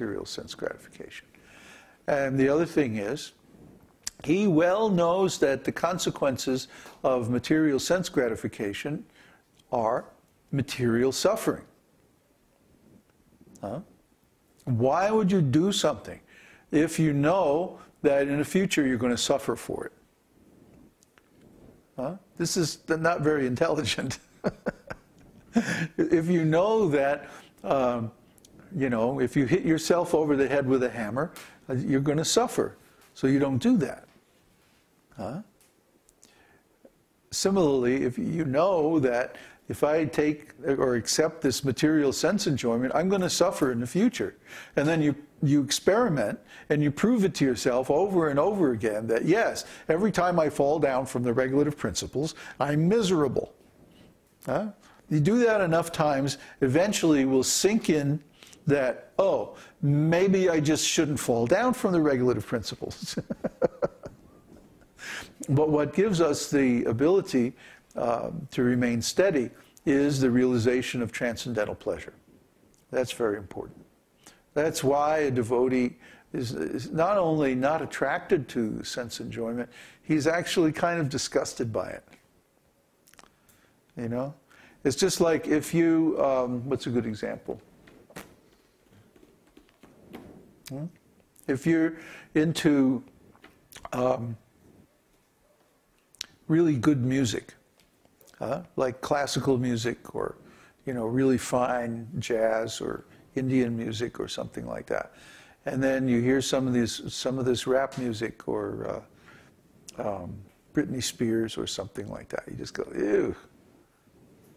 material sense gratification. And the other thing is, he well knows that the consequences of material sense gratification are material suffering. Huh? Why would you do something if you know that in the future you're going to suffer for it? Huh? This is not very intelligent. If you know that, you know, if you hit yourself over the head with a hammer, you're going to suffer. So you don't do that. Huh? Similarly, if you know that if I take or accept this material sense enjoyment, I'm going to suffer in the future. And then you experiment and you prove it to yourself over and over again that, yes, every time I fall down from the regulative principles, I'm miserable. Huh? You do that enough times, eventually will sink in that, oh, maybe I just shouldn't fall down from the regulative principles. But what gives us the ability to remain steady is the realization of transcendental pleasure. That's very important. That's why a devotee is not only not attracted to sense enjoyment, he's actually kind of disgusted by it. You know? It's just like if you, what's a good example? If you're into really good music, like classical music or, you know, really fine jazz or Indian music or something like that, and then you hear some of this rap music or Britney Spears or something like that, you just go, ew.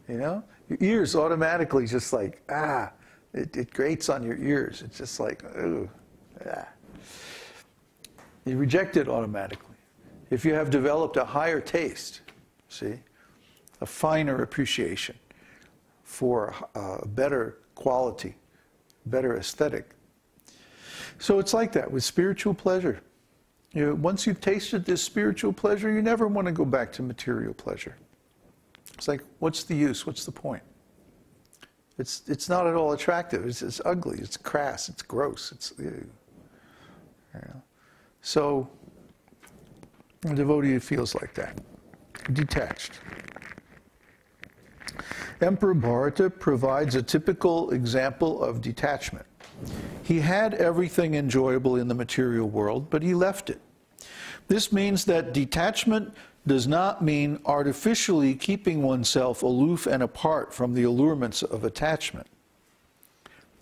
You know, your ears automatically just like, it grates on your ears. It's just like, ooh, ah. You reject it automatically. If you have developed a higher taste, see, a finer appreciation for a better quality, better aesthetic. So it's like that with spiritual pleasure. You know, once you've tasted this spiritual pleasure, you never want to go back to material pleasure. It's like, what's the use? What's the point? It's not at all attractive. It's ugly. It's crass. It's gross. It's, you know. So a devotee feels like that, detached. Emperor Bharata provides a typical example of detachment. He had everything enjoyable in the material world, but he left it. This means that detachment does not mean artificially keeping oneself aloof and apart from the allurements of attachment.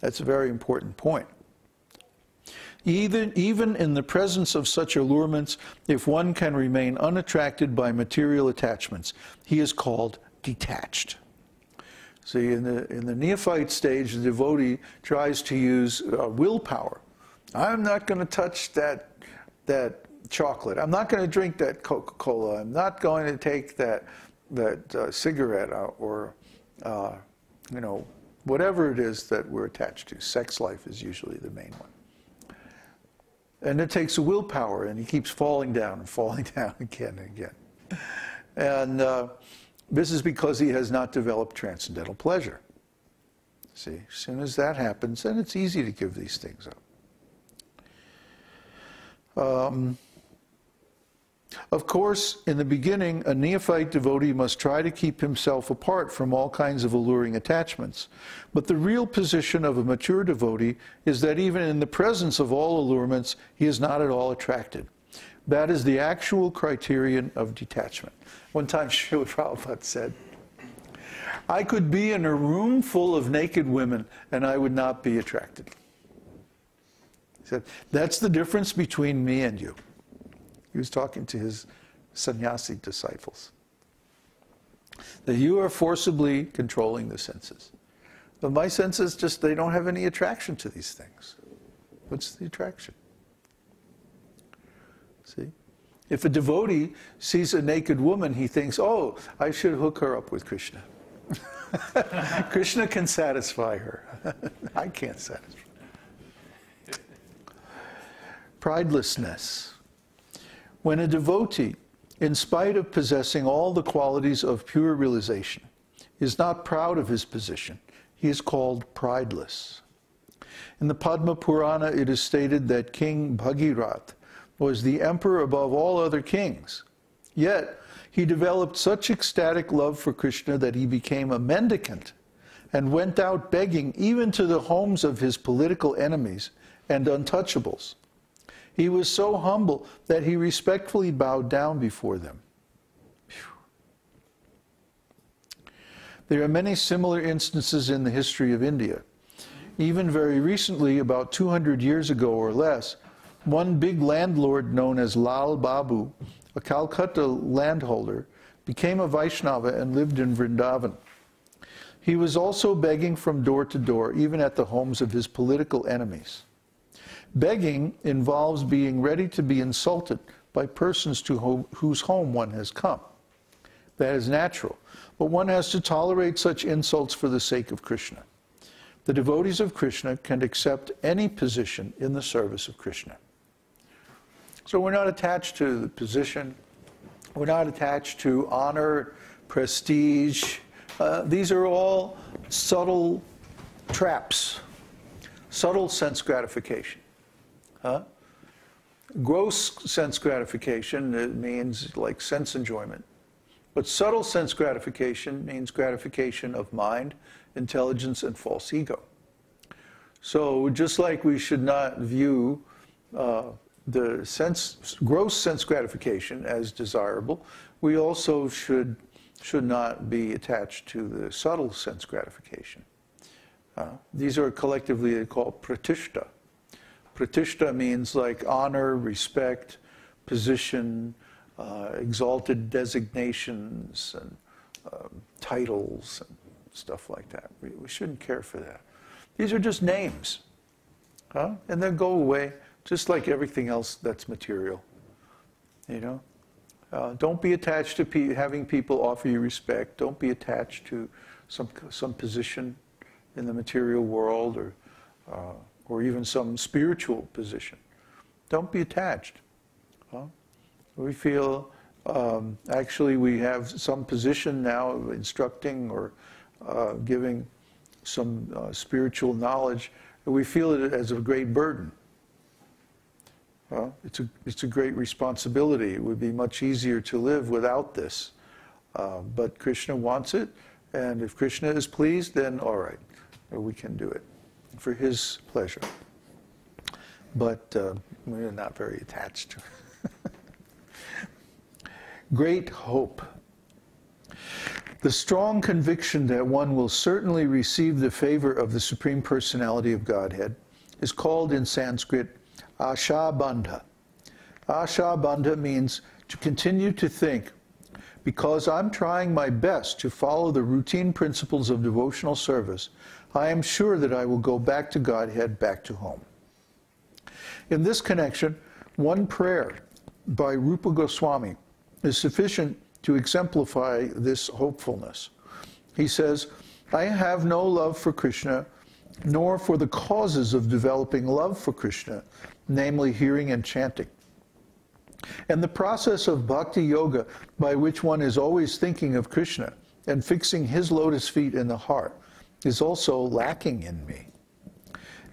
That's a very important point. Even in the presence of such allurements, if one can remain unattracted by material attachments, he is called detached. See, in the neophyte stage, the devotee tries to use willpower. I'm not going to touch that chocolate. I'm not going to drink that Coca-Cola. I'm not going to take that cigarette or you know, whatever it is that we're attached to. Sex life is usually the main one. And it takes a willpower, and he keeps falling down and falling down again and again. And this is because he has not developed transcendental pleasure. See, as soon as that happens, then it's easy to give these things up. Of course, in the beginning, a neophyte devotee must try to keep himself apart from all kinds of alluring attachments. But the real position of a mature devotee is that even in the presence of all allurements, he is not at all attracted. That is the actual criterion of detachment. One time, Srila Prabhupada said, I could be in a room full of naked women and I would not be attracted. He said, that's the difference between me and you. He was talking to his sannyasi disciples. That you are forcibly controlling the senses. But my senses just, they don't have any attraction to these things. What's the attraction? See? If a devotee sees a naked woman, he thinks, oh, I should hook her up with Kṛṣṇa. Kṛṣṇa can satisfy her. I can't satisfy. Pridelessness. When a devotee, in spite of possessing all the qualities of pure realization, is not proud of his position, he is called prideless. In the Padma Purana, it is stated that King Bhagirath was the emperor above all other kings. Yet, he developed such ecstatic love for Kṛṣṇa that he became a mendicant and went out begging even to the homes of his political enemies and untouchables. He was so humble that he respectfully bowed down before them. There are many similar instances in the history of India. Even very recently, about 200 years ago or less, one big landlord known as Lal Babu, a Calcutta landholder, became a Vaishnava and lived in Vrindavan. He was also begging from door to door, even at the homes of his political enemies. Begging involves being ready to be insulted by persons to whose home one has come. That is natural, but one has to tolerate such insults for the sake of Kṛṣṇa. The devotees of Kṛṣṇa can accept any position in the service of Kṛṣṇa. So we're not attached to the position, we're not attached to honor, prestige. These are all subtle traps, subtle sense gratification. Gross sense gratification, it means like sense enjoyment. But subtle sense gratification means gratification of mind, intelligence, and false ego. So just like we should not view the gross sense gratification as desirable, we also should not be attached to the subtle sense gratification. These are collectively called pratishta. Pratishta means like honor, respect, position, exalted designations, and titles, and stuff like that. We shouldn't care for that. These are just names. And they'll go away, just like everything else that's material. You know? Don't be attached to having people offer you respect. Don't be attached to some position in the material world, or even some spiritual position. Don't be attached. We feel, actually we have some position now of instructing or giving some spiritual knowledge, and we feel it as a great burden. It's a great responsibility. It would be much easier to live without this. But Kṛṣṇa wants it, and if Kṛṣṇa is pleased, then all right, we can do it for his pleasure. But we're not very attached to it. Great hope. The strong conviction that one will certainly receive the favor of the Supreme Personality of Godhead is called in Sanskrit ashabandha. Ashabandha means to continue to think, because I'm trying my best to follow the routine principles of devotional service, I am sure that I will go back to Godhead, back to home. In this connection, one prayer by Rūpa Gosvāmī is sufficient to exemplify this hopefulness. He says, I have no love for Kṛṣṇa, nor for the causes of developing love for Kṛṣṇa, namely hearing and chanting. And the process of bhakti yoga, by which one is always thinking of Kṛṣṇa and fixing his lotus feet in the heart, is also lacking in me.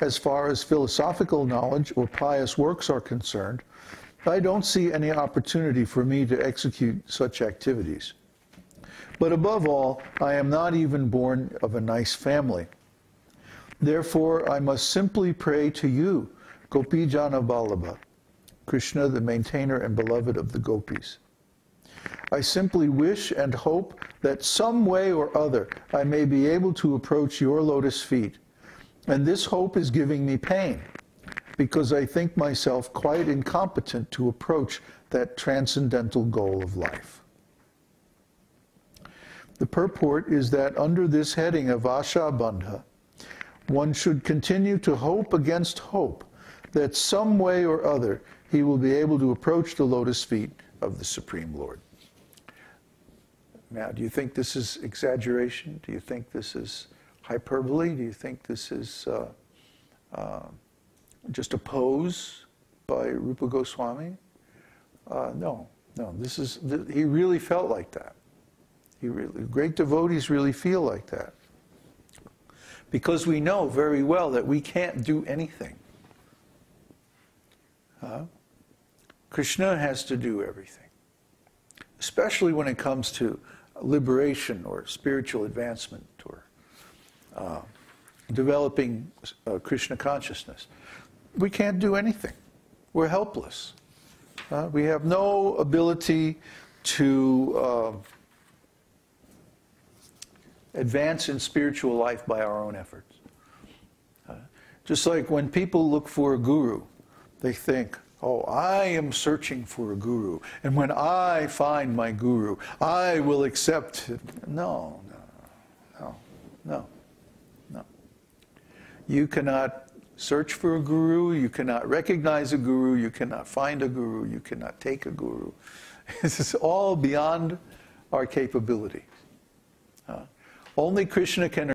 As far as philosophical knowledge or pious works are concerned, I don't see any opportunity for me to execute such activities. But above all, I am not even born of a nice family. Therefore, I must simply pray to you, Gopijana Vallabha, Kṛṣṇa, the maintainer and beloved of the gopis. I simply wish and hope that some way or other I may be able to approach your lotus feet, and this hope is giving me pain, because I think myself quite incompetent to approach that transcendental goal of life. The purport is that under this heading of ashabandha, one should continue to hope against hope that some way or other he will be able to approach the lotus feet of the Supreme Lord. Now, do you think this is exaggeration? Do you think this is hyperbole? Do you think this is just a pose by Rūpa Gosvāmī? No. He really felt like that. Great devotees really feel like that. because we know very well that we can't do anything. Kṛṣṇa has to do everything, especially when it comes to liberation or spiritual advancement or developing Kṛṣṇa consciousness. We can't do anything. We're helpless. We have no ability to advance in spiritual life by our own efforts. Just like when people look for a guru, they think, oh, I am searching for a guru, and when I find my guru, I will accept it. No. You cannot search for a guru, you cannot recognize a guru, you cannot find a guru, you cannot take a guru. This is all beyond our capability. Only Kṛṣṇa can